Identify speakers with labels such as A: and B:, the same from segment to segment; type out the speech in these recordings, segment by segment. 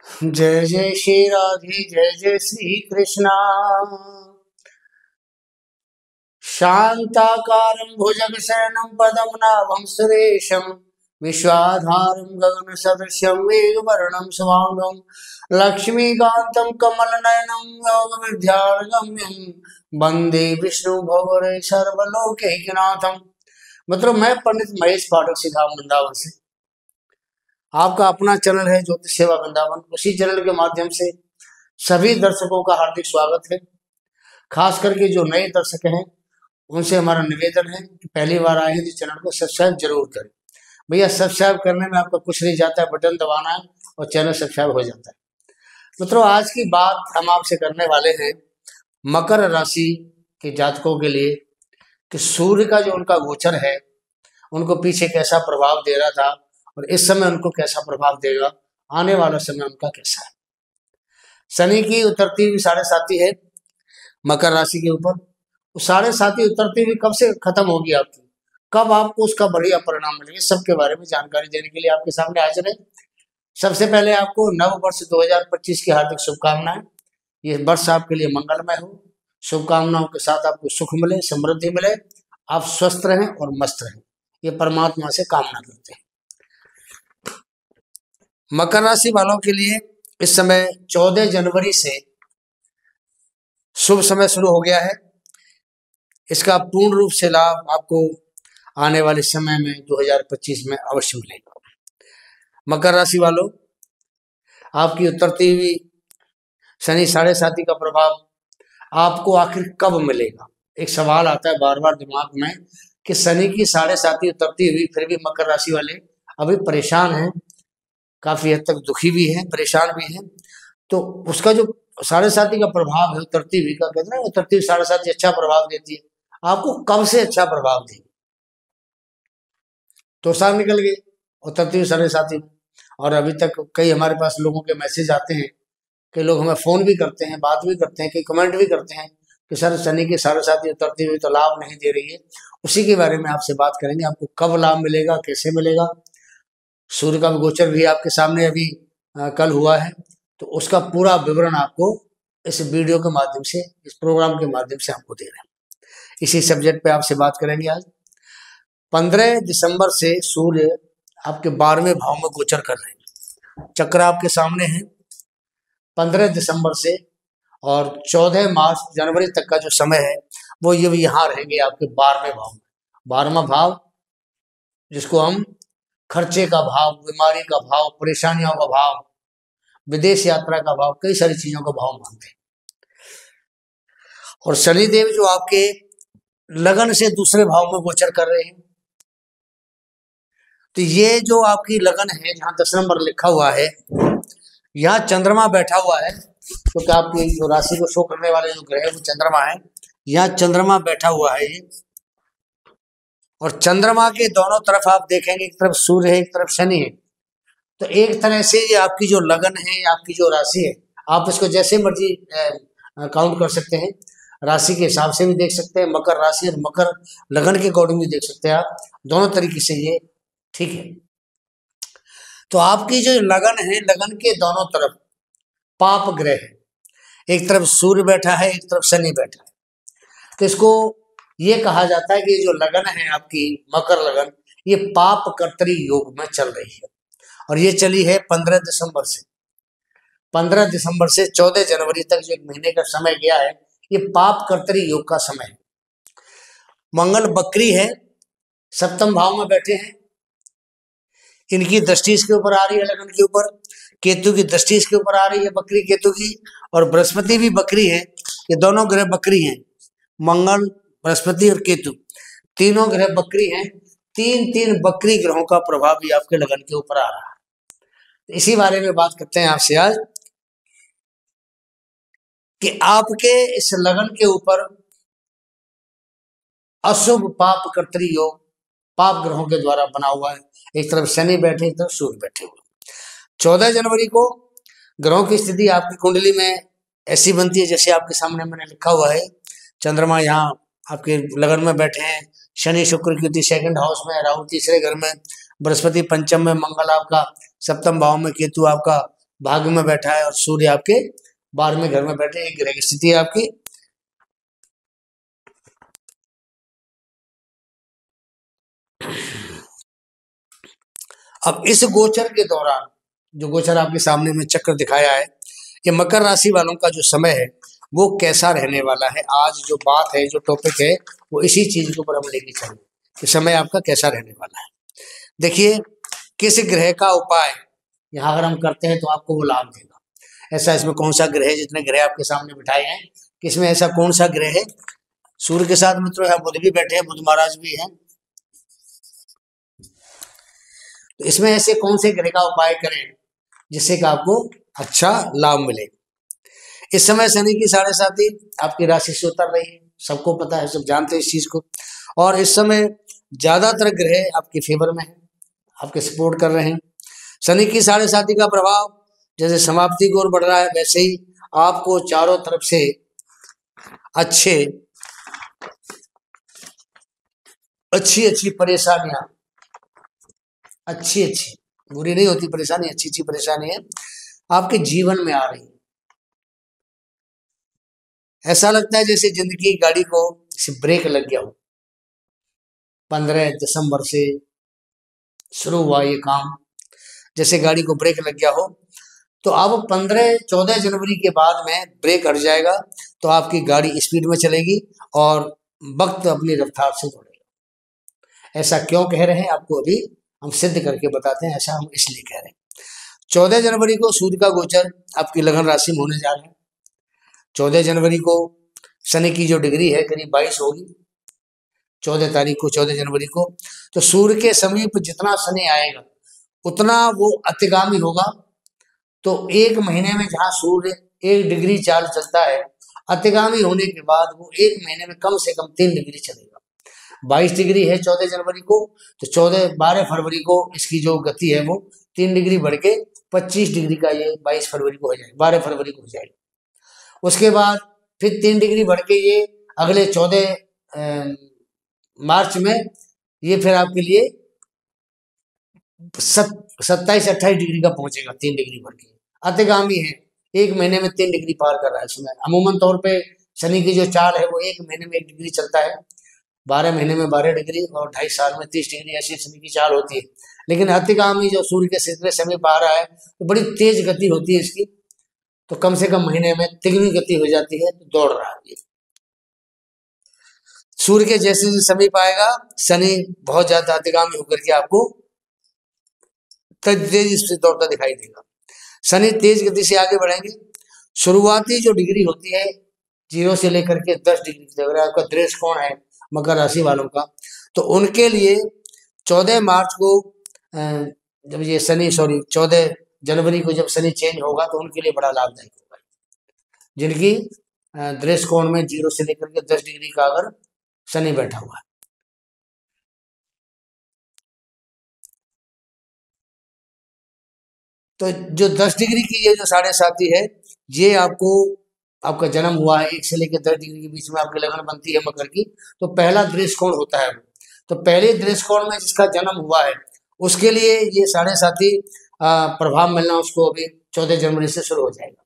A: जय जय श्री राधे, जय जय श्री कृष्णा। शांताकारं भुजगशयनं पद्मनाभं सुरेशं विश्वाधारं गगनसदृशं मेघवर्णं शुभांगं लक्ष्मीकान्तं कमलनयनं योगविद्यागम्यं वंदे विष्णु भवरे सर्वलोकैकनाथं। मतलब मैं पंडित महेश पाठक सीधा वृंदावन से, आपका अपना चैनल है ज्योतिष सेवा वृंदावन। उसी चैनल के माध्यम से सभी दर्शकों का हार्दिक स्वागत है। खास करके जो नए दर्शक हैं उनसे हमारा निवेदन है कि पहली बार आए हैं तो चैनल को सब्सक्राइब जरूर करें। भैया सब्सक्राइब करने में आपका कुछ नहीं जाता है, बटन दबाना है और चैनल सब्सक्राइब हो जाता है। मित्रों, आज की बात हम आपसे करने वाले हैं मकर राशि के जातकों के लिए कि सूर्य का जो उनका गोचर है उनको पीछे कैसा प्रभाव दे रहा था और इस समय उनको कैसा प्रभाव देगा, आने वाला समय उनका कैसा है। शनि की उतरती हुई 7.5 है मकर राशि के ऊपर। वो 7.5 उतरती हुई कब से खत्म होगी आपकी, कब आपको उसका बढ़िया परिणाम मिलेगा, सबके बारे में जानकारी देने के लिए आपके सामने हाजिर है। सबसे पहले आपको नव वर्ष 2025 की हार्दिक शुभकामनाएं। ये वर्ष आपके लिए मंगलमय हो। शुभकामनाओं के साथ आपको सुख मिले, समृद्धि मिले, आप स्वस्थ रहें और मस्त रहें, ये परमात्मा से कामना करते हैं। मकर राशि वालों के लिए इस समय 14 जनवरी से शुभ समय शुरू हो गया है। इसका पूर्ण रूप से लाभ आपको आने वाले समय में 2025 में अवश्य मिलेगा। मकर राशि वालों, आपकी उतरती हुई शनि 7.5 का प्रभाव आपको आखिर कब मिलेगा। एक सवाल आता है बार बार दिमाग में कि शनि की 7.5 उतरती हुई फिर भी मकर राशि वाले अभी परेशान हैं, काफी हद तक दुखी भी हैं, परेशान भी हैं। तो उसका जो 7.5 का प्रभाव है उतरती हुई का, कहते हैं ना उतरती हुई 7.5 अच्छा प्रभाव देती है, आपको कब से अच्छा प्रभाव देगी। तो साल निकल गए उतरती हुई 7.5 और अभी तक कई हमारे पास लोगों के मैसेज आते हैं कि लोग हमें फोन भी करते हैं, बात भी करते हैं, कई कमेंट भी करते हैं कि सर शनि की 7.5 उतरती हुई तो लाभ नहीं दे रही है। उसी के बारे में आपसे बात करेंगे, आपको कब लाभ मिलेगा, कैसे मिलेगा। सूर्य का गोचर भी आपके सामने अभी कल हुआ है, तो उसका पूरा विवरण आपको इस वीडियो के माध्यम से, इस प्रोग्राम के माध्यम से आपको दे रहे हैं। इसी सब्जेक्ट पे आपसे बात करेंगे आज। 15 दिसंबर से सूर्य आपके 12वें भाव में गोचर कर रहे हैं। चक्र आपके सामने है 15 दिसंबर से, और 14 मार्च जनवरी तक का जो समय है वो ये यहाँ रहेंगे आपके 12वें भाव में। 12वां भाव जिसको हम खर्चे का भाव, बीमारी का भाव, परेशानियों का भाव, विदेश यात्रा का भाव, कई सारी चीजों का भाव मानते हैं। और शनिदेव जो आपके लगन से दूसरे भाव में गोचर कर रहे हैं, तो ये जो आपकी लगन है जहां 10 नंबर लिखा हुआ है, यहाँ चंद्रमा बैठा हुआ है, क्योंकि तो आपकी जो राशि को शो करने वाले जो ग्रह वो चंद्रमा है। यहाँ चंद्रमा बैठा हुआ है और चंद्रमा के दोनों तरफ आप देखेंगे, एक तरफ सूर्य है, एक तरफ शनि है। तो एक तरह से ये आपकी जो लगन है, आपकी जो राशि है, आप इसको जैसे मर्जी काउंट कर सकते हैं, राशि के हिसाब से भी देख सकते हैं, मकर राशि और मकर लगन के अकॉर्डिंग भी देख सकते हैं आप, दोनों तरीके से ये ठीक है। तो आपकी जो लगन है, लगन के दोनों तरफ पाप ग्रह है, एक तरफ सूर्य बैठा है, एक तरफ शनि बैठा है। तो इसको ये कहा जाता है कि जो लगन है आपकी मकर लगन, ये पाप कर्तरी योग में चल रही है और ये चली है 15 दिसंबर से। 15 दिसंबर से 14 जनवरी तक जो एक महीने का समय गया है, ये पाप कर्तरी योग का समय है। मंगल बकरी है, 7वें भाव में बैठे हैं, इनकी दृष्टि इसके ऊपर आ रही है लगन के ऊपर, केतु की दृष्टि इसके ऊपर आ रही है, बकरी केतु की, और बृहस्पति भी बकरी है। ये दोनों ग्रह बकरी हैं, मंगल, बृहस्पति और केतु, तीनों ग्रह बकरी हैं। 3 बकरी ग्रहों का प्रभाव भी आपके लगन के ऊपर आ रहा है। इसी बारे में बात करते हैं आपसे आज कि आपके इस लगन के ऊपर अशुभ पाप कर्तरी योग पाप ग्रहों के द्वारा बना हुआ है। एक तरफ शनि बैठे, एक तरफ सूर्य बैठे हुए। 14 जनवरी को ग्रहों की स्थिति आपकी कुंडली में ऐसी बनती है जैसे आपके सामने मैंने लिखा हुआ है। चंद्रमा यहाँ आपके लगन में बैठे हैं, शनि शुक्र की युति 2nd हाउस में, राहु 3रे घर में, बृहस्पति 5म में, मंगल आपका 7वें भाव में, केतु आपका भाग्य में बैठा है और सूर्य आपके 12वें घर में बैठे, एक ग्रह की स्थिति है आपकी। अब इस गोचर के दौरान, जो गोचर आपके सामने में चक्र दिखाया है, ये मकर राशि वालों का जो समय है वो कैसा रहने वाला है। आज जो बात है, जो टॉपिक है, वो इसी चीज के ऊपर हम लेके चलेंगे कि समय आपका कैसा रहने वाला है। देखिए, किस ग्रह का उपाय यहाँ अगर हम करते हैं तो आपको वो लाभ देगा। ऐसा इसमें कौन सा ग्रह है, जितने ग्रह आपके सामने बिठाए हैं, किसमें ऐसा कौन सा ग्रह है। सूर्य के साथ मित्रों यहाँ बुध भी बैठे हैं, बुध महाराज भी हैं। तो इसमें ऐसे कौन से ग्रह का उपाय करें जिससे कि आपको अच्छा लाभ मिले। इस समय शनि की 7.5 आपकी राशि से उतर रही है, सबको पता है, सब जानते हैं इस चीज को। और इस समय ज्यादातर ग्रह आपके फेवर में है, आपके सपोर्ट कर रहे हैं। शनि की 7.5 का प्रभाव जैसे समाप्ति की ओर बढ़ रहा है, वैसे ही आपको चारों तरफ से अच्छी परेशानियां, अच्छी बुरी नहीं होती परेशानी, अच्छी परेशानी है आपके जीवन में आ रही है। ऐसा लगता है जैसे जिंदगी की गाड़ी को ब्रेक लग गया हो। 15 दिसंबर से शुरू हुआ ये काम, जैसे गाड़ी को ब्रेक लग गया हो। तो अब 14 जनवरी के बाद में ब्रेक हट जाएगा, तो आपकी गाड़ी स्पीड में चलेगी और वक्त अपनी रफ्तार से दौड़ेगा। ऐसा क्यों कह रहे हैं आपको अभी हम सिद्ध करके बताते हैं। ऐसा हम इसलिए कह रहे हैं, 14 जनवरी को सूर्य का गोचर आपकी लगन राशि में होने जा रहा है। 14 जनवरी को शनि की जो डिग्री है करीब 22 होगी, 14 तारीख को, 14 जनवरी को। तो सूर्य के समीप जितना शनि आएगा उतना वो अतिगामी होगा। तो एक महीने में जहां सूर्य 1 डिग्री चाल चलता है, अतिगामी होने के बाद वो 1 महीने में कम से कम 3 डिग्री चलेगा। 22 डिग्री है 14 जनवरी को, तो 12 फरवरी को इसकी जो गति है वो 3 डिग्री बढ़ के 25 डिग्री का ये 22 फरवरी को हो जाएगा, 12 फरवरी को हो जाएगा। उसके बाद फिर 3 डिग्री बढ़ के ये अगले 14 मार्च में ये फिर आपके लिए 27-28 डिग्री का पहुंचेगा, 3 डिग्री बढ़ के। अतिगामी है, 1 महीने में 3 डिग्री पार कर रहा है इसमें। अमूमन तौर पे शनि की जो चाल है वो 1 महीने में 1 डिग्री चलता है, 12 महीने में 12 डिग्री और 2.5 साल में 30 डिग्री, ऐसी शनि की चाल होती है। लेकिन अतिगामी जो सूर्य के सीधे समीप आ रहा है तो बड़ी तेज गति होती है इसकी, तो कम से कम महीने में तिगनी गति हो जाती है, तो दौड़ रहा है। सूर्य के जैसे समीप आएगा शनि, बहुत ज्यादा अतिगामी होकर के आपको तेजी से दौड़ता दिखाई देगा। शनि तेज गति से आगे बढ़ेंगे। शुरुआती जो डिग्री होती है 0 से लेकर के 10 डिग्री तक, अगर आपका दृष्टि कोण है मकर राशि वालों का, तो उनके लिए 14 मार्च को जब ये शनि 14 जनवरी को जब शनि चेंज होगा तो उनके लिए बड़ा लाभदायक होगा। जिनकी दृष्टि कोण में 0 से लेकर के 10 डिग्री का अगर शनि बैठा हुआ है, तो जो 10 डिग्री की ये जो 7.5 है, ये आपका जन्म हुआ है 1 से लेकर 10 डिग्री के बीच में आपकी लगन बनती है मकर की, तो पहला दृष्टि कोण होता है। तो पहले दृष्टि कोण में जिसका जन्म हुआ है उसके लिए ये 7.5 प्रभाव मिलना उसको अभी 14 जनवरी से शुरू हो जाएगा।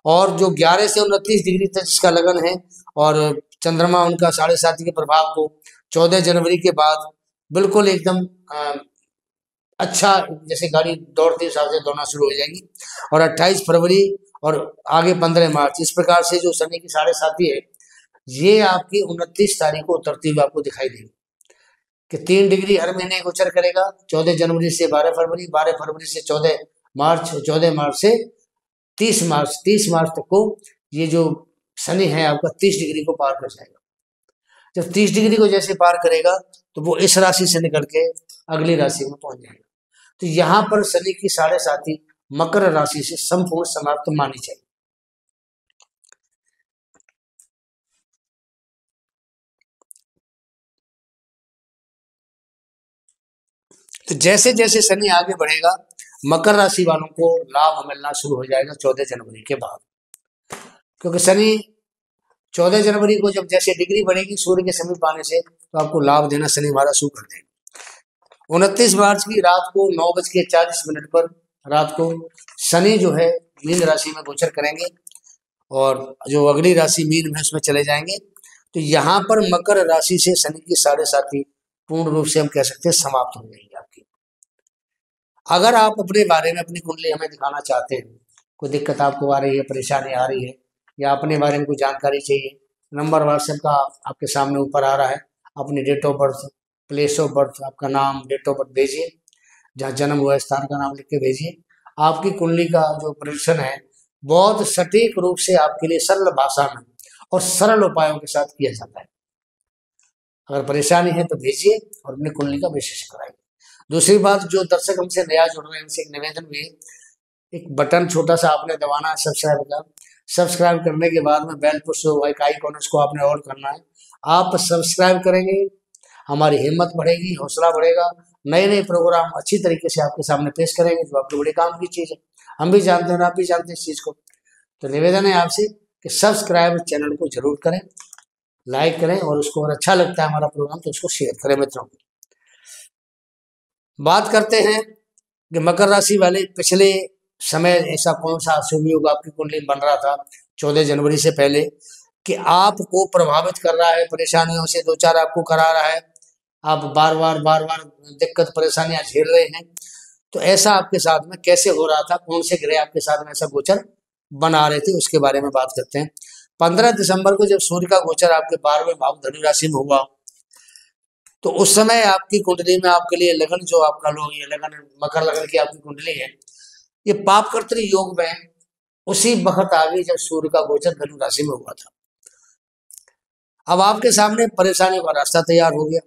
A: और जो 11 से 29 डिग्री तक जिसका लगन है और चंद्रमा उनका 7.5 के प्रभाव को 14 जनवरी के बाद बिल्कुल एकदम अच्छा, जैसे गाड़ी दौड़ते हिसाब से दौड़ना शुरू हो जाएगी। और 28 फरवरी और आगे 15 मार्च, इस प्रकार से जो शनि की 7.5 है ये आपकी 29 तारीख को उतरती हुई आपको दिखाई देगी कि 3 डिग्री हर महीने गोचर करेगा। 14 जनवरी से 12 फरवरी, 12 फरवरी से 14 मार्च, 14 मार्च से 30 मार्च, 30 मार्च तक को ये जो शनि है आपका 30 डिग्री को पार कर जाएगा। जब 30 डिग्री को जैसे पार करेगा तो वो इस राशि से निकल के अगली राशि में पहुंच जाएगा। तो यहाँ पर शनि की 7.5 मकर राशि से संपूर्ण समाप्त मानी जाएगी। तो जैसे जैसे शनि आगे बढ़ेगा मकर राशि वालों को लाभ मिलना शुरू हो जाएगा 14 जनवरी के बाद, क्योंकि शनि 14 जनवरी को जब जैसे डिग्री बढ़ेगी सूर्य के समीप आने से, तो आपको लाभ देना शनि महाराज शुरू कर देंगे। 29 मार्च की रात को 9:40 पर रात को शनि जो है मीन राशि में गोचर करेंगे और जो अगली राशि मीन में उसमें चले जाएंगे। तो यहाँ पर मकर राशि से शनि की साढ़े साथी पूर्ण रूप से हम कह सकते हैं समाप्त हो जाएगी आपकी। अगर आप अपने बारे में अपनी कुंडली हमें दिखाना चाहते हैं, कोई दिक्कत आपको आ रही है, परेशानी आ रही है, या अपने बारे में कोई जानकारी चाहिए, नंबर व्हाट्सएप का आपके सामने ऊपर आ रहा है। अपनी date of birth, place of birth, आपका नाम, डेट ऑफ बर्थ भेजिए, जहाँ जन्म हुआ स्थान का नाम लिख के भेजिए। आपकी कुंडली का जो प्रेडिक्शन है बहुत सटीक रूप से आपके लिए सरल भाषा में और सरल उपायों के साथ किया जाता है। अगर परेशानी है तो भेजिए और अपनी कुंडली का विश्लेषण कराइए। दूसरी बात, जो दर्शक हमसे नया जुड़ रहे हैं उनसे एक निवेदन भी है, एक बटन छोटा सा आपने दबाना है सब्सक्राइब का। सब्सक्राइब करने के बाद में बेल पुश एक आइकॉन उसको आपने ऑन करना है। आप सब्सक्राइब करेंगे, हमारी हिम्मत बढ़ेगी, हौसला बढ़ेगा, नए नए प्रोग्राम अच्छी तरीके से आपके सामने पेश करेंगे, जो आपके बड़े काम की चीज़ है। हम भी जानते हैं, आप भी जानते हैं इस चीज़ को। तो निवेदन है आपसे कि सब्सक्राइब चैनल को जरूर करें, लाइक करें, और उसको अगर अच्छा लगता है हमारा प्रोग्राम तो उसको शेयर करें मित्रों को। बात करते हैं कि मकर राशि वाले पिछले समय ऐसा कौन सा शुभ योग आपकी कुंडली बन रहा था 14 जनवरी से पहले कि आपको प्रभावित कर रहा है, परेशानियों से दो चार आपको करा रहा है, आप बार बार दिक्कत परेशानियां झेल रहे हैं। तो ऐसा आपके साथ में कैसे हो रहा था, कौन से ग्रह आपके साथ में ऐसा गोचर बना रहे थे, उसके बारे में बात करते हैं। 15 दिसंबर को जब सूर्य का गोचर आपके 12वें भाव धनु राशि में हुआ, तो उस समय आपकी कुंडली में आपके लिए लगन, जो आपका लोग ये लगन मकर लगन की आपकी कुंडली है, ये पाप कर्तृ योग में उसी वक्त आ गई जब सूर्य का गोचर धनु राशि में हुआ था। अब आपके सामने परेशानी का रास्ता तैयार हो गया,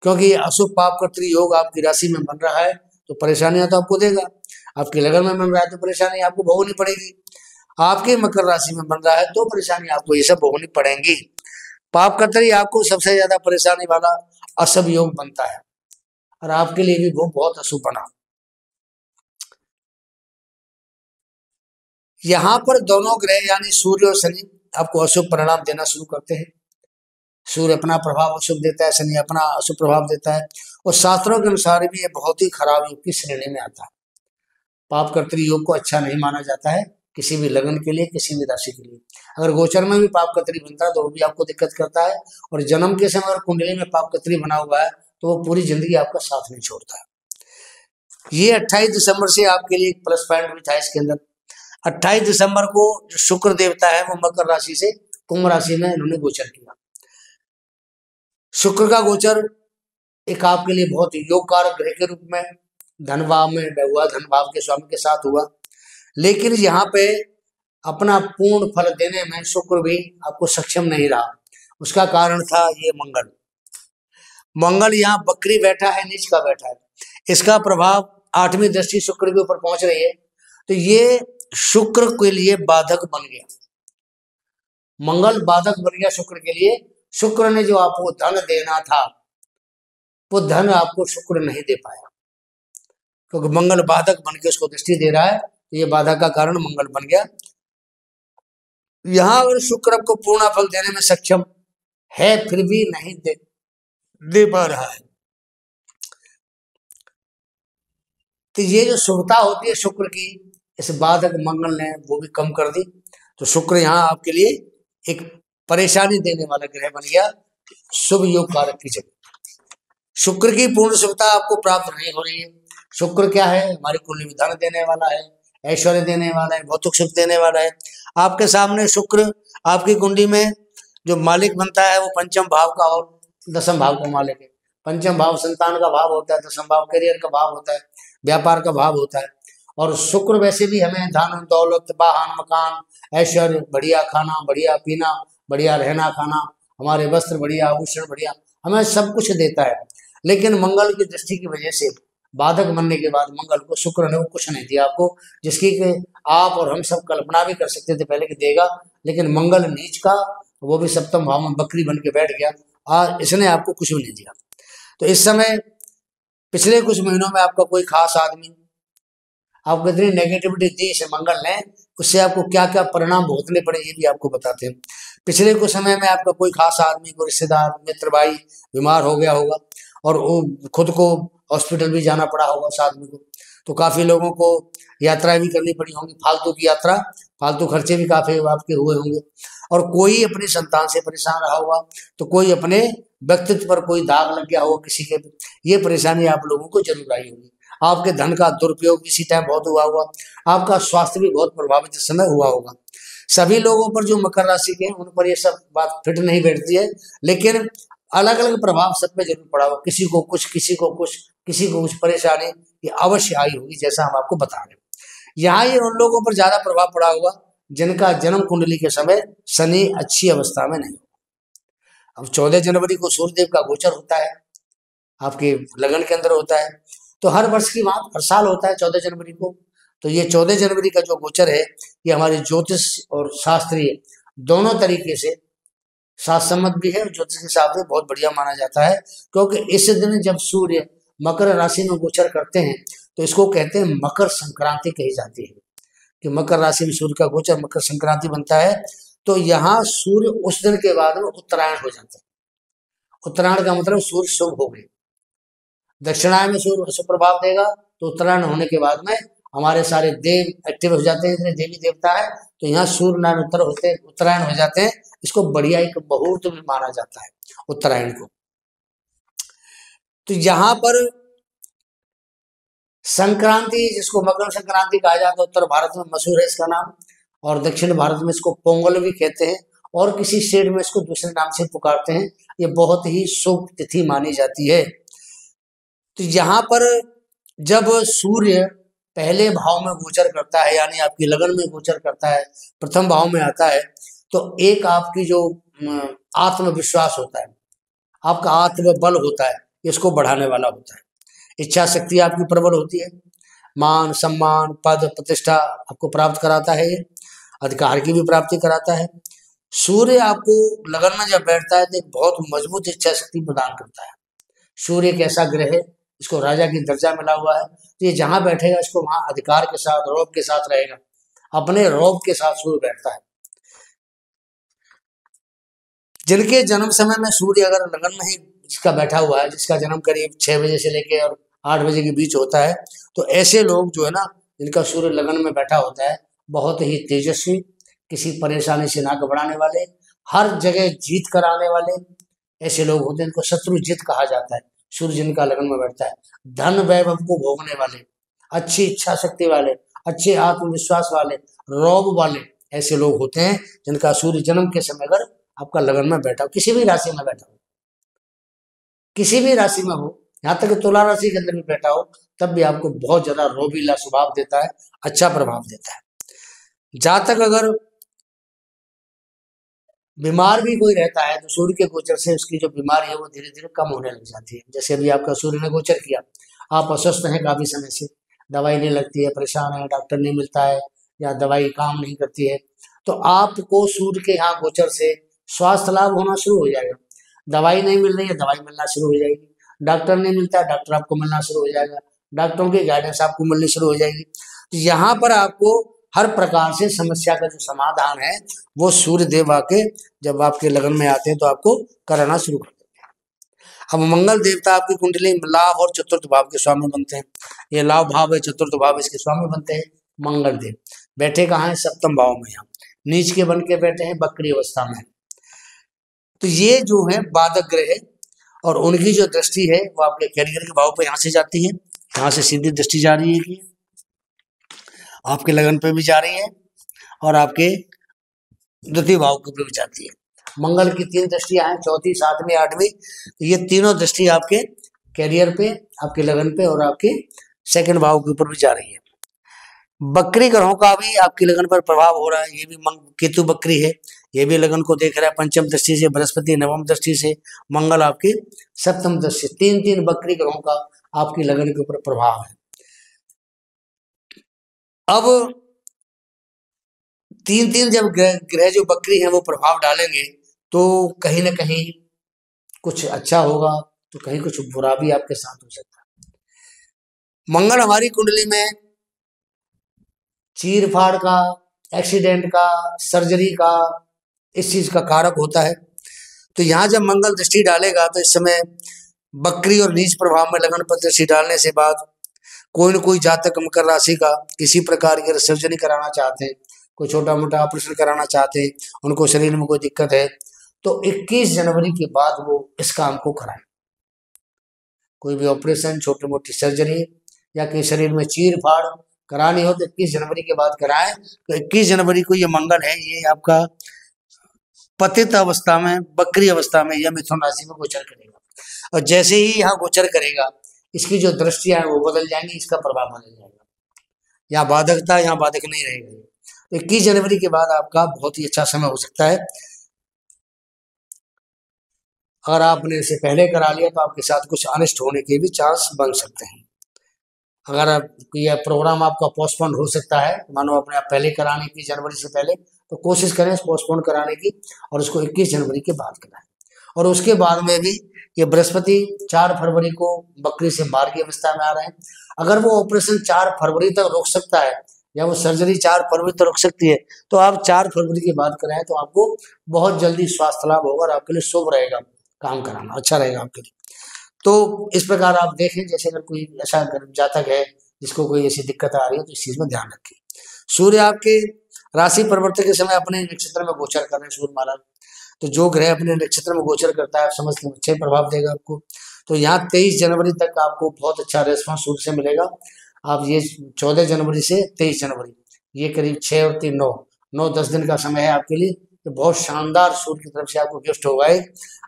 A: क्योंकि अशुभ पाप कर्तृ योग आपकी राशि में बन रहा है तो परेशानियां तो आपको देगा। आपकी लगन में बन रहा है तो परेशानी आपको भोगनी पड़ेगी। आपके मकर राशि में बन रहा है तो परेशानी आपको ये सब भोगनी पड़ेंगी। पाप कर्तृ आपको सबसे ज्यादा परेशानी वाला अशुभ योग बनता है, और आपके लिए भी वो बहुत अशुभ बना। यहाँ पर दोनों ग्रह यानी सूर्य और शनि आपको अशुभ परिणाम देना शुरू करते हैं। सूर्य अपना प्रभाव अशुभ देता है, शनि अपना अशुभ प्रभाव देता है, और शास्त्रों के अनुसार भी ये बहुत ही खराब योग की श्रेणी में आता है। पाप कर्तृ योग को अच्छा नहीं माना जाता है किसी भी लगन के लिए, किसी भी राशि के लिए। अगर गोचर में भी पाप कर्तृ बनता है तो वो भी आपको दिक्कत करता है, और जन्म के समय अगर कुंडली में पाप कर्तृ बना हुआ है तो वो पूरी जिंदगी आपका साथ नहीं छोड़ता है। ये 28 दिसंबर से आपके लिए एक प्लस पॉइंट भी था इसके अंदर। 28 दिसंबर को जो शुक्र देवता है वो मकर राशि से कुंभ राशि में इन्होंने गोचर किया। शुक्र का गोचर एक आपके लिए बहुत योग कारक ग्रह के रूप में धन भाव में हुआ, धन भाव के स्वामी के साथ हुआ, लेकिन यहाँ पे अपना पूर्ण फल देने में शुक्र भी आपको सक्षम नहीं रहा। उसका कारण था ये मंगल। मंगल यहाँ बकरी बैठा है, नीच का बैठा है, इसका प्रभाव 8वीं दृष्टि शुक्र के ऊपर पहुंच रही है, तो ये शुक्र के लिए बाधक बन गया। मंगल बाधक बन गया शुक्र के लिए। शुक्र ने जो आपको धन देना था वो धन आपको शुक्र नहीं दे पाया, क्योंकि मंगल बाधक बन के उसको दृष्टि दे रहा है, तो ये बाधा का कारण मंगल बन गया। यहां अगर शुक्र आपको पूर्ण फल देने में सक्षम है फिर भी नहीं दे पा रहा है, तो ये जो शुभता होती है शुक्र की, इस बाधक मंगल ने वो भी कम कर दी। तो शुक्र यहाँ आपके लिए एक परेशानी देने वाला ग्रह बन गया शुभ योग कारक की जगह। शुक्र की पूर्ण शुभता आपको प्राप्त नहीं हो रही है। शुक्र क्या है, हमारी कुंडली में धन देने वाला है, ऐश्वर्य देने वाला है, भौतिक सुख देने वाला है। आपके सामने शुक्र आपकी कुंडली में जो मालिक बनता है वो पंचम भाव का और 10वें भाव का मालिक है। पंचम भाव संतान का भाव होता है, 10वां भाव करियर का भाव होता है, व्यापार का भाव होता है। और शुक्र वैसे भी हमें धन दौलत, वाहन, मकान, ऐश्वर्य, बढ़िया खाना, बढ़िया पीना, बढ़िया रहना खाना, हमारे वस्त्र बढ़िया, आभूषण बढ़िया, हमें सब कुछ देता है। लेकिन मंगल की दृष्टि की वजह से बाधक बनने के बाद मंगल को शुक्र ने वो कुछ नहीं दिया आपको, जिसकी कि आप और हम सब कल्पना भी कर सकते थे पहले कि देगा, लेकिन मंगल नीच का, वो भी 7वें भाव में बकरी बन के बैठ गया और इसने आपको कुछ भी नहीं दिया। तो इस समय पिछले कुछ महीनों में आपका कोई खास आदमी आपको इतनी नेगेटिविटी दी इस मंगल ने, उससे आपको क्या क्या परिणाम भुगतने पड़े ये भी आपको बताते हैं। पिछले कुछ समय में आपका कोई खास आदमी, कोई रिश्तेदार, मित्र, भाई बीमार हो गया होगा और वो खुद को हॉस्पिटल भी जाना पड़ा होगा उस आदमी को। तो काफ़ी लोगों को यात्राएं भी करनी पड़ी होंगी, फालतू की यात्रा, फालतू खर्चे भी काफी आपके हुए होंगे। और कोई अपनी संतान से परेशान रहा होगा, तो कोई अपने व्यक्तित्व पर कोई दाग लग गया होगा किसी के, ये परेशानी आप लोगों को जरूर आई होगी। आपके धन का दुरुपयोग किसी टाइम बहुत हुआ होगा, आपका स्वास्थ्य भी बहुत प्रभावित इस समय हुआ होगा। सभी लोगों पर जो मकर राशि के हैं उन पर ये सब बात फिट नहीं बैठती है, लेकिन अलग अलग प्रभाव सब पे जरूर पड़ा होगा, किसी को कुछ, किसी को कुछ, किसी को कुछ परेशानी ये अवश्य आई होगी, जैसा हम आपको बता रहे हैं। यहाँ ये उन लोगों पर ज्यादा प्रभाव पड़ा होगा जिनका जन्म कुंडली के समय शनि अच्छी अवस्था में नहीं। अब 14 जनवरी को सूर्यदेव का गोचर होता है, आपके लगन के अंदर होता है, तो हर वर्ष की बात हर साल होता है 14 जनवरी को। तो ये 14 जनवरी का जो गोचर है, ये हमारे ज्योतिष और शास्त्रीय दोनों तरीके से शास्त्रसम्मत भी है और ज्योतिष के हिसाब से बहुत बढ़िया माना जाता है, क्योंकि इस दिन जब सूर्य मकर राशि में गोचर करते हैं तो इसको कहते हैं मकर संक्रांति कही जाती है, कि मकर राशि में सूर्य का गोचर मकर संक्रांति बनता है। तो यहाँ सूर्य उस दिन के बाद में उत्तरायण हो जाता है। उत्तरायण का मतलब सूर्य शुभ हो गए, दक्षिणायन में सूर्य सुप्रभाव देगा, तो उत्तरायण होने के बाद में हमारे सारे देव एक्टिव हो जाते हैं, इतने देवी देवता है, तो यहाँ सूर्य नारायण उत्तरायण हो जाते हैं। इसको बढ़िया एक मुहूर्त भी माना जाता है उत्तरायण को। तो यहाँ पर संक्रांति, जिसको मकर संक्रांति कहा जाता है, उत्तर भारत में मशहूर है इसका नाम, और दक्षिण भारत में इसको पोंगल भी कहते हैं, और किसी स्टेट में इसको दूसरे नाम से पुकारते हैं। ये बहुत ही शुभ तिथि मानी जाती है। तो यहाँ पर जब सूर्य पहले भाव में गोचर करता है, यानी आपकी लगन में गोचर करता है, प्रथम भाव में आता है, तो एक आपकी जो आत्मविश्वास होता है, आपका आत्मबल होता है, इसको बढ़ाने वाला होता है। इच्छा शक्ति आपकी प्रबल होती है, मान सम्मान पद प्रतिष्ठा आपको प्राप्त कराता है, ये अधिकार की भी प्राप्ति कराता है। सूर्य आपको लगन में जब बैठता है तो एक बहुत मजबूत इच्छा शक्ति प्रदान करता है। सूर्य एक ऐसा ग्रह है, इसको राजा की दर्जा मिला हुआ है, तो ये जहां बैठेगा इसको वहां अधिकार के साथ, रौब के साथ रहेगा, अपने रौब के साथ सूर्य बैठता है। जिनके जन्म समय में सूर्य अगर लगन में ही जिसका बैठा हुआ है, जिसका जन्म करीब 6 बजे से लेके और 8 बजे के बीच होता है, तो ऐसे लोग जो है ना, जिनका सूर्य लगन में बैठा होता है, बहुत ही तेजस्वी, किसी परेशानी से ना घबराने वाले, हर जगह जीत कराने वाले ऐसे लोग होते हैं। इनको शत्रु जीत कहा जाता है। सूर्य जिनका लगन में बैठता है, धन वैभव को भोगने वाले, अच्छी इच्छा शक्ति वाले, अच्छे आत्मविश्वास वाले, रौब वाले ऐसे लोग होते हैं जिनका सूर्य जन्म के समय अगर आपका लगन में बैठा हो, किसी भी राशि में बैठा हो, किसी भी राशि में हो, यहाँ तक तुला राशि के अंदर भी बैठा हो, तब भी आपको बहुत ज्यादा रोबीला स्वभाव देता है, अच्छा प्रभाव देता है। जहां तक अगर बीमार भी कोई रहता है तो सूर्य के गोचर से उसकी जो बीमारी है वो धीरे धीरे कम होने लग जाती है। जैसे अभी आपका सूर्य ने गोचर किया, आप अस्वस्थ हैं काफी समय से, दवाई नहीं लगती है, परेशान है, डॉक्टर नहीं मिलता है या दवाई काम नहीं करती है, तो आपको सूर्य के यहाँ गोचर से स्वास्थ्य लाभ होना शुरू हो जाएगा। दवाई नहीं मिल रही है, दवाई मिलना शुरू हो जाएगी, डॉक्टर नहीं मिलता है, डॉक्टर आपको मिलना शुरू हो जाएगा, डॉक्टरों की गाइडेंस आपको मिलनी शुरू हो जाएगी। तो यहाँ पर आपको हर प्रकार से समस्या का जो समाधान है वो सूर्य देव आके जब आपके लगन में आते हैं तो आपको कराना शुरू कर देते हैं। अब मंगल देवता आपकी कुंडली में लाभ और चतुर्थ भाव के स्वामी बनते हैं। ये लाभ भाव है, चतुर्थ भाव इसके स्वामी बनते हैं। मंगल देव बैठे कहाँ है? सप्तम भाव में, यहाँ नीच के बन के बैठे हैं, बकरी अवस्था में। तो ये जो है बाधक ग्रह है और उनकी जो दृष्टि है वो आपके कैरियर के भाव पर यहाँ से जाती है, यहाँ से सीधी दृष्टि जा रही है कि आपके लगन पे भी जा रही है और आपके द्वितीय भाव के ऊपर भी जाती है। मंगल की 3 दृष्टियां हैं, चौथी, 7वीं, 8वीं। तो ये तीनों दृष्टि आपके कैरियर पे, आपके लगन पे और आपके सेकंड भाव के ऊपर भी जा रही है। बकरी ग्रहों का भी आपकी लगन पर प्रभाव हो रहा है। ये भी केतु बकरी है, ये भी लगन को देख रहा है पंचम दृष्टि से, बृहस्पति नवम दृष्टि से, मंगल आपकी सप्तम दृष्टि। 3 बकरी ग्रहों का आपकी लगन के ऊपर प्रभाव है। अब 3 जब ग्रह जो बकरी हैं वो प्रभाव डालेंगे तो कहीं ना कहीं कुछ अच्छा होगा तो कहीं कुछ बुरा भी आपके साथ हो सकता है। मंगल हमारी कुंडली में चीर फाड़ का, एक्सीडेंट का, सर्जरी का, इस चीज का कारक होता है। तो यहाँ जब मंगल दृष्टि डालेगा तो इस समय बकरी और नीच प्रभाव में लगन पर दृष्टि डालने से बाद कोई न कोई जातक मकर राशि का किसी प्रकार की सर्जरी कराना चाहते हैं, कोई छोटा मोटा ऑपरेशन कराना चाहते हैं, उनको शरीर में कोई दिक्कत है, तो 21 जनवरी के बाद वो इस काम को कराएं। कोई भी ऑपरेशन, छोटी मोटी सर्जरी या कहीं शरीर में चीर फाड़ करानी हो तो 21 जनवरी के बाद कराएं। तो 21 जनवरी को ये मंगल है, ये आपका पतित अवस्था में, बकरी अवस्था में या मिथुन राशि में गोचर करेगा। और जैसे ही यहाँ गोचर करेगा, इसकी जो दृष्टियां हैं वो बदल जाएंगी, इसका प्रभाव बदल जाएगा। यहाँ बाधकता, यहाँ बाधक नहीं रहेगी। तो 21 जनवरी के बाद आपका बहुत ही अच्छा समय हो सकता है। अगर आपने इसे पहले करा लिया तो आपके साथ कुछ अनिष्ट होने के भी चांस बन सकते हैं। अगर यह प्रोग्राम आपका पोस्टपोन हो सकता है, मानो अपने आप पहले कराने की, जनवरी से पहले, तो कोशिश करें पोस्टपोन कराने की और उसको 21 जनवरी के बाद कराएं। और उसके बाद में भी ये बृहस्पति 4 फरवरी को बकरी से मार्ग की अवस्था में आ रहे हैं। अगर वो ऑपरेशन 4 फरवरी तक रोक सकता है या वो सर्जरी 4 फरवरी तक रोक सकती है, तो आप 4 फरवरी के बाद कराएं तो आपको बहुत जल्दी स्वास्थ्य लाभ होगा और आपके लिए शुभ रहेगा, काम कराना अच्छा रहेगा आपके लिए। तो इस प्रकार आप देखें, जैसे अगर कोई ऐसा जातक है जिसको कोई ऐसी दिक्कत आ रही है तो इस चीज में ध्यान रखें। सूर्य आपके राशि परिवर्तन के समय अपने नक्षत्र में गोचर कर रहे हैं सूर्य महाराज, तो जो ग्रह अपने नक्षत्र में गोचर करता है आप समझते हैं अच्छे प्रभाव देगा आपको। तो यहाँ 23 जनवरी तक आपको बहुत अच्छा रेस्पॉन्स सूर्य से मिलेगा। आप ये 14 जनवरी से 23 जनवरी, ये करीब 6 और 3 9 10 दिन का समय है आपके लिए। तो बहुत शानदार सूर्य की तरफ से आपको गिफ्ट होगा।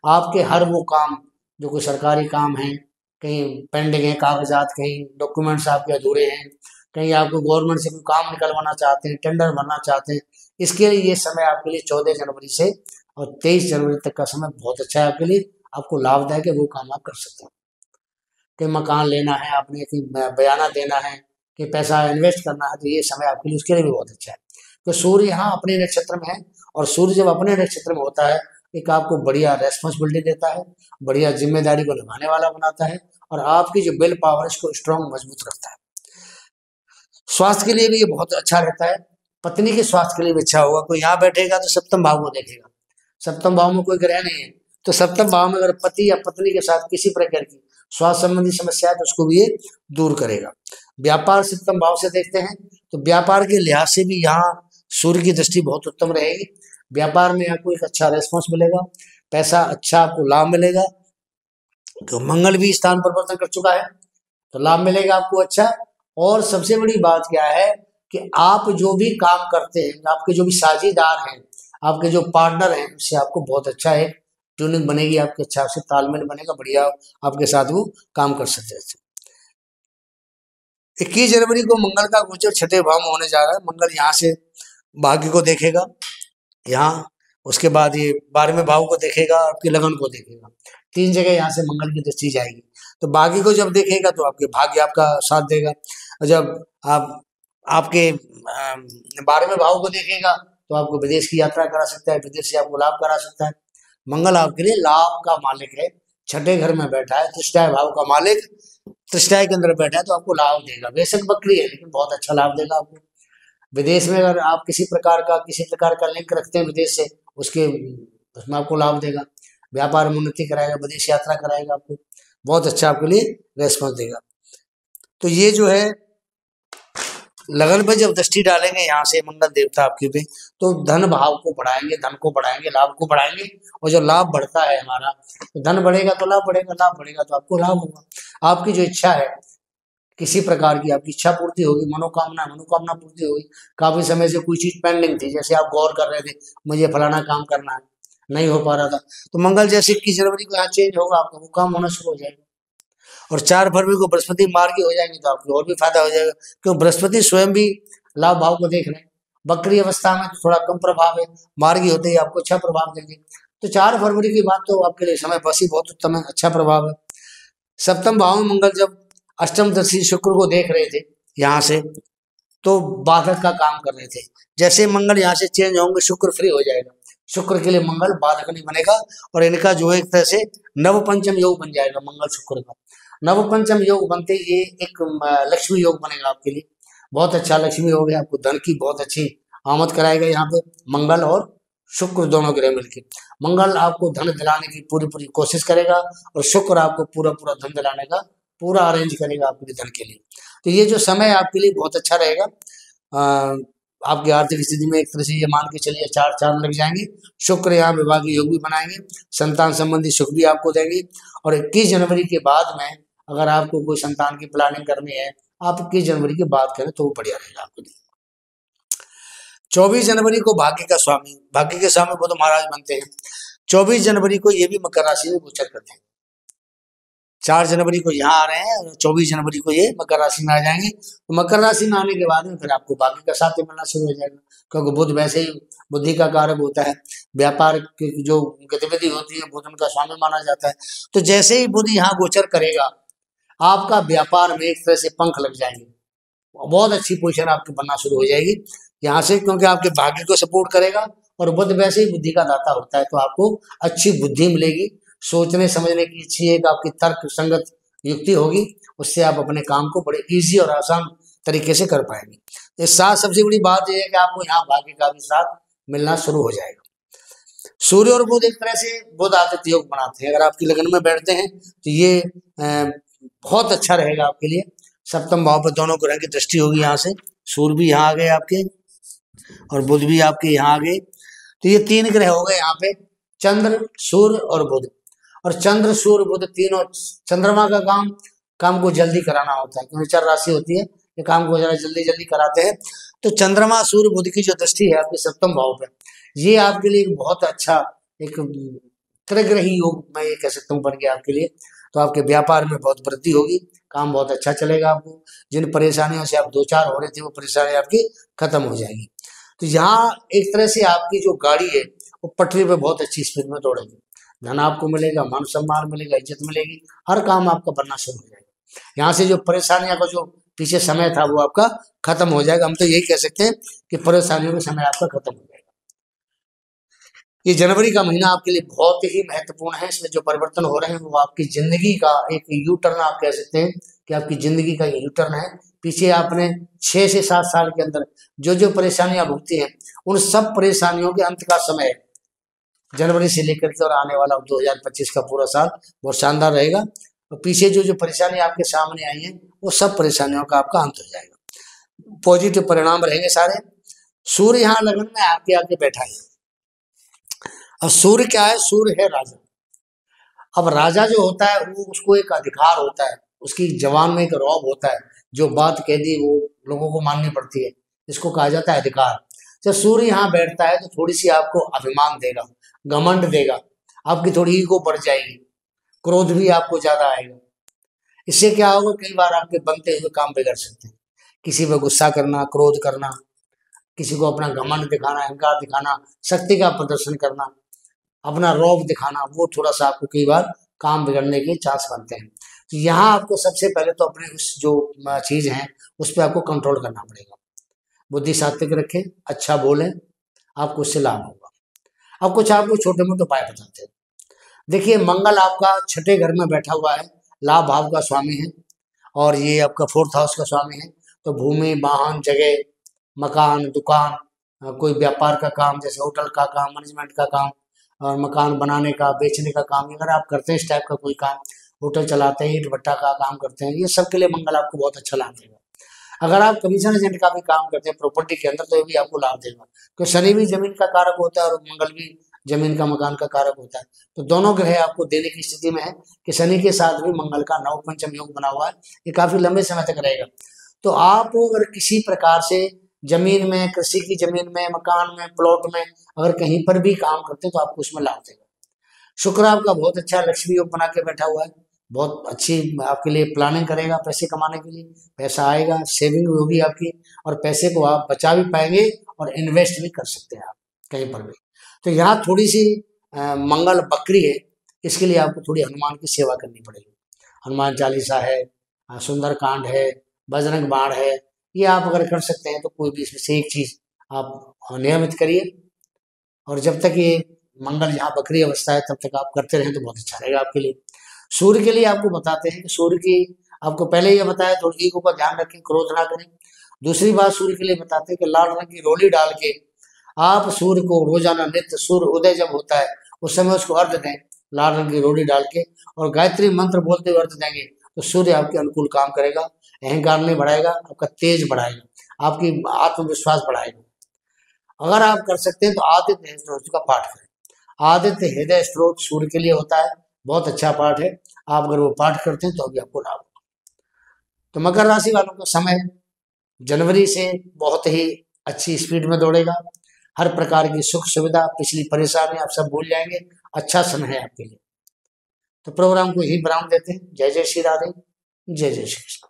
A: आपके हर वो काम जो कोई सरकारी काम है, कहीं पेंडिंग है कागजात, कहीं डॉक्यूमेंट्स आपके अधूरे हैं, कहीं आपको गवर्नमेंट से कोई काम निकलवाना चाहते हैं, टेंडर भरना चाहते हैं, इसके लिए ये समय आपके लिए 14 जनवरी से और 23 जनवरी तक का समय बहुत अच्छा है आपके लिए। आपको लाभदायक है, वो काम आप कर सकते हैं। कि मकान लेना है आपने, कि बयाना देना है, कि पैसा इन्वेस्ट करना है, तो ये समय आपके लिए उसके लिए भी बहुत अच्छा है। तो सूर्य यहाँ अपने नक्षत्र में है और सूर्य जब अपने नक्षत्र में होता है, एक आपको बढ़िया रेस्पॉन्सिबिलिटी देता है, बढ़िया जिम्मेदारी को निभाने वाला बनाता है और आपकी जो विल पावर इसको स्ट्रॉन्ग मजबूत रखता है। स्वास्थ्य के लिए भी ये बहुत अच्छा रहता है, पत्नी के स्वास्थ्य के लिए भी अच्छा होगा। कोई यहाँ बैठेगा तो सप्तम भाव को देखेगा, सप्तम भाव में कोई ग्रह नहीं है, तो सप्तम भाव में अगर पति या पत्नी के साथ किसी प्रकार की स्वास्थ्य संबंधी समस्या है तो उसको भी ये दूर करेगा। व्यापार सप्तम भाव से देखते हैं तो व्यापार के लिहाज से भी यहाँ सूर्य की दृष्टि बहुत उत्तम रहेगी। व्यापार में आपको एक अच्छा रेस्पॉन्स मिलेगा, पैसा अच्छा आपको लाभ मिलेगा, तो मंगल भी स्थान परिवर्तन कर चुका है तो लाभ मिलेगा आपको अच्छा। और सबसे बड़ी बात क्या है कि आप जो भी काम करते हैं, आपके जो भी साझीदार हैं, आपके जो पार्टनर हैं, उससे आपको बहुत अच्छा है ट्यूनिंग बनेगी, आपके अच्छा से तालमेल बनेगा, बढ़िया आपके साथ वो काम कर सकते हैं। 21 जनवरी को मंगल का गोचर 6ठे भाव में होने जा रहा है। मंगल यहाँ से भाग्य को देखेगा यहाँ, उसके बाद ये 12वें भाव को देखेगा, आपके लगन को देखेगा, 3 जगह यहाँ से मंगल की दृष्टि जाएगी। तो भाग्य को जब देखेगा तो आपके भाग्य आपका साथ देगा, और जब आप आपके 12वें भाव को देखेगा तो आपको विदेश की यात्रा करा सकता है, विदेश से आपको लाभ करा सकता है। मंगल आपके लिए लाभ का मालिक है, 6ठे घर में बैठा है, तृष्टाय भाव का मालिक तृष्टाय के अंदर बैठा है तो आपको लाभ देगा। बेशक बकरी है लेकिन बहुत अच्छा लाभ देगा आपको। विदेश में अगर आप किसी प्रकार का लिंक रखते हैं विदेश से, उसमें आपको लाभ देगा, व्यापार में उन्नति कराएगा, विदेश यात्रा कराएगा, आपको बहुत अच्छा आपके लिए रेस्पॉन्स देगा। तो ये जो है लगन पे जब दृष्टि डालेंगे यहाँ से मंगल देवता आपके पे, तो धन भाव को बढ़ाएंगे, धन को बढ़ाएंगे, लाभ को बढ़ाएंगे। और जो लाभ बढ़ता है हमारा, तो धन बढ़ेगा तो लाभ बढ़ेगा, लाभ बढ़ेगा तो आपको लाभ होगा। आपकी जो इच्छा है, किसी प्रकार की आपकी इच्छा पूर्ति होगी, मनोकामना पूर्ति होगी। काफी समय से कोई चीज पेंडिंग थी, जैसे आप गौर कर रहे थे मुझे फलाना काम करना है, नहीं हो पा रहा था, तो मंगल जैसे 21 जनवरी को यहाँ चेंज होगा, आपका वो काम होना शुरू हो जाएगा। और 4 फरवरी को बृहस्पति मार्गी हो जाएंगे तो आपको और भी फायदा हो जाएगा, क्योंकि बृहस्पति स्वयं भी लाभ भाव को देख रहे हैं। बकरी अवस्था में थोड़ा कम प्रभाव है, मार्गी होते ही आपको अच्छा प्रभाव देंगे। तो 4 फरवरी की बात तो आपके लिए समय बस ही बहुत उत्तम है, अच्छा प्रभाव है। सप्तम भाव में मंगल जब अष्टम दर्शी शुक्र को देख रहे थे यहाँ से, तो बाधक का काम कर रहे थे। जैसे मंगल यहाँ से चेंज होंगे, शुक्र फ्री हो जाएगा, शुक्र के लिए मंगल बाधक नहीं बनेगा और इनका जो है एक तरह से नव पंचम योग बन जाएगा। मंगल शुक्र का नव पंचम योग बनते ये एक लक्ष्मी योग बनेगा आपके लिए, बहुत अच्छा लक्ष्मी योग है, आपको धन की बहुत अच्छी आमद कराएगा। यहाँ पे मंगल और शुक्र दोनों ग्रह मिलकर, मंगल आपको धन दिलाने की पूरी कोशिश करेगा और शुक्र आपको पूरा धन दिलाने का पूरा अरेंज करेगा आपके लिए धन के लिए। तो ये जो समय आपके लिए बहुत अच्छा रहेगा। आपकी आर्थिक स्थिति में एक तरह से ये मान के चलिए चार चांद लग जाएंगे। शुक्र यहाँ विवाह के योग भी बनाएंगे, संतान संबंधी सुख भी आपको देंगे। और 21 जनवरी के बाद में अगर आपको कोई संतान की प्लानिंग करनी है, आप 21 जनवरी की बात करें तो वो बढ़िया रहेगा आपके लिए। 24 जनवरी को भाग्य के स्वामी बुध महाराज बनते हैं। 24 जनवरी को ये भी मकर राशि में गोचर करते हैं। 4 जनवरी को यहाँ आ रहे हैं और 24 जनवरी को ये मकर राशि में आ जाएंगे। तो मकर राशि में आने के बाद में फिर आपको भाग्य का साथ मिलना शुरू हो जाएगा, क्योंकि बुध वैसे ही बुद्धि का कारक होता है। व्यापार की जो गतिविधि होती है बुध उनका स्वामी माना जाता है। तो जैसे ही बुध यहाँ गोचर करेगा, आपका व्यापार में एक तरह से पंख लग जाएंगे, बहुत अच्छी पोजीशन आपकी बनना शुरू हो जाएगी यहाँ से, क्योंकि आपके भाग्य को सपोर्ट करेगा। और बुध वैसे ही बुद्धि का दाता होता है, तो आपको अच्छी बुद्धि मिलेगी, सोचने समझने की अच्छी एक आपकी तर्क संगत युक्ति होगी, उससे आप अपने काम को बड़े इजी और आसान तरीके से कर पाएंगे। इस साथ सबसे बड़ी बात यह है कि आपको यहाँ भाग्य का भी साथ मिलना शुरू हो जाएगा। सूर्य और बुध एक तरह से बुध आदित्य योग बनाते हैं। अगर आपकी लगन में बैठते हैं तो ये बहुत अच्छा रहेगा आपके लिए। सप्तम भाव पर दोनों ग्रह की दृष्टि होगी यहाँ से। सूर्य भी यहाँ आ गए आपके और बुध भी आपके यहाँ आ गए। तो ये 3 ग्रह हो गए यहाँ पे, चंद्र सूर्य और बुध। और चंद्र सूर्य बुध तीनों, चंद्रमा का काम को जल्दी कराना होता है, क्योंकि 4 राशि होती है, ये काम को जरा जल्दी कराते हैं। तो चंद्रमा सूर्य बुध की जो दृष्टि है आपके सप्तम भाव पे, ये आपके लिए बहुत अच्छा एक त्रिग्रही योग मैं ये कह सकता हूँ बन गया आपके लिए। तो आपके व्यापार में बहुत वृद्धि होगी, काम बहुत अच्छा चलेगा। आपको जिन परेशानियों से आप 2-4 हो रहे थे, वो परेशानी आपकी खत्म हो जाएगी। तो यहाँ एक तरह से आपकी जो गाड़ी है वो पटरी पे बहुत अच्छी स्पीड में दौड़ेगी। धन आपको मिलेगा, मान सम्मान मिलेगा, इज्जत मिलेगी, हर काम आपका बनना शुरू हो जाएगा। यहाँ से जो परेशानियों का जो पीछे समय था वो आपका खत्म हो जाएगा। हम तो यही कह सकते हैं कि परेशानियों का समय आपका खत्म हो जाएगा। ये जनवरी का महीना आपके लिए बहुत ही महत्वपूर्ण है। इसमें जो परिवर्तन हो रहे हैं वो आपकी जिंदगी का एक यू टर्न आप कह सकते हैं कि आपकी जिंदगी का यू टर्न है। पीछे आपने 6 से 7 साल के अंदर जो परेशानियां भुगती हैं, उन सब परेशानियों के अंत का समय है जनवरी से लेकर के, और आने वाला 2025 का पूरा साल बहुत शानदार रहेगा। तो पीछे जो परेशानी आपके सामने आई है वो सब परेशानियों का आपका अंत हो जाएगा, पॉजिटिव परिणाम रहेंगे सारे। सूर्य यहाँ लगन में आपके आके बैठा है। और सूर्य क्या है? सूर्य है राजा। अब राजा जो होता है वो उसको एक अधिकार होता है, उसकी जवान में एक रौब होता है, जो बात कह दी वो लोगों को माननी पड़ती है, इसको कहा जाता है अधिकार। जब सूर्य यहाँ बैठता है तो थोड़ी सी आपको अभिमान देगा, घमंड देगा, आपकी थोड़ी ईगो बढ़ जाएगी, क्रोध भी आपको ज्यादा आएगा। इससे क्या होगा, कई बार आपके बनते हुए काम बिगड़ सकते हैं। किसी पर गुस्सा करना, क्रोध करना, किसी को अपना घमंड दिखाना, अहंकार दिखाना, शक्ति का प्रदर्शन करना, अपना रौब दिखाना, वो थोड़ा सा आपको कई बार काम बिगड़ने के चांस बनते हैं। तो यहाँ आपको सबसे पहले तो अपने उस जो चीज है उस पर आपको कंट्रोल करना पड़ेगा। बुद्धि सात्विक रखें, अच्छा बोलें, आपको उससे लाभ होगा। अब कुछ आपको छोटे मोटे उपाय बताते हैं। देखिए, मंगल आपका 6ठे घर में बैठा हुआ है, लाभ भाव का स्वामी है, और ये आपका 4th हाउस का स्वामी है। तो भूमि, वाहन, जगह, मकान, दुकान, कोई व्यापार का काम जैसे होटल का काम, मैनेजमेंट का काम, और मकान बनाने का, बेचने का काम, अगर आप करते हैं इस टाइप का कोई काम, होटल चलाते हैं, ईंट भट्टा का काम करते हैं, ये सब के लिए मंगल आपको बहुत अच्छा लाभ देगा। अगर आप कमीशन एजेंट का भी काम करते हैं प्रॉपर्टी के अंदर, तो ये भी आपको लाभ देगा, क्योंकि शनि भी जमीन का कारक होता है और मंगल भी जमीन का, मकान का कारक होता है। तो दोनों ग्रह आपको देने की स्थिति में है कि शनि के साथ भी मंगल का नव पंचम योग बना हुआ है, ये काफी लंबे समय तक रहेगा। तो आप अगर किसी प्रकार से जमीन में, कृषि की जमीन में, मकान में, प्लॉट में अगर कहीं पर भी काम करते हैं तो आपको उसमें लाभ देगा। शुक्र आपका बहुत अच्छा लक्ष्मी योग बना के बैठा हुआ है, बहुत अच्छी आपके लिए प्लानिंग करेगा पैसे कमाने के लिए, पैसा आएगा, सेविंग होगी आपकी, और पैसे को आप बचा भी पाएंगे और इन्वेस्ट भी कर सकते हैं आप कहीं पर भी। तो यहाँ थोड़ी सी मंगल बकरी है, इसके लिए आपको थोड़ी हनुमान की सेवा करनी पड़ेगी। हनुमान चालीसा है, सुंदर कांड है, बजरंग बाण है, ये आप अगर कर सकते हैं तो कोई भी इसमें से एक चीज आप नियमित करिए। और जब तक ये मंगल यहाँ बकरी अवस्था है तब तक आप करते रहें तो बहुत अच्छा रहेगा आपके लिए। सूर्य के लिए आपको बताते हैं कि सूर्य की, आपको पहले ये बताया, थोड़ी ईगो का ध्यान रखें, क्रोध ना करें। दूसरी बात सूर्य के लिए बताते हैं कि लाल रंग की रोली डाल के आप सूर्य को रोजाना नित्य सूर्य उदय जब होता है उस समय उसको अर्घ दें, लाल रंग की रोली डाल के, और गायत्री मंत्र बोलते हुए अर्घ देंगे तो सूर्य आपके अनुकूल काम करेगा, अहंकार नहीं बढ़ाएगा, आपका तेज बढ़ाएगा, आपकी आत्मविश्वास बढ़ाएगा। अगर आप कर सकते हैं तो आदित्य हृदय स्त्रोत का पाठ करें। आदित्य हृदय स्त्रोत सूर्य के लिए होता है, बहुत अच्छा पाठ है। आप अगर वो पाठ करते हैं तो अभी आपको लाभ होगा। तो मकर राशि वालों का समय जनवरी से बहुत ही अच्छी स्पीड में दौड़ेगा। हर प्रकार की सुख सुविधा, पिछली परेशानी आप सब भूल जाएंगे। अच्छा समय है आपके लिए। तो प्रोग्राम को यही विराम देते हैं। जय जय श्री राधे, जय जय श्री कृष्ण।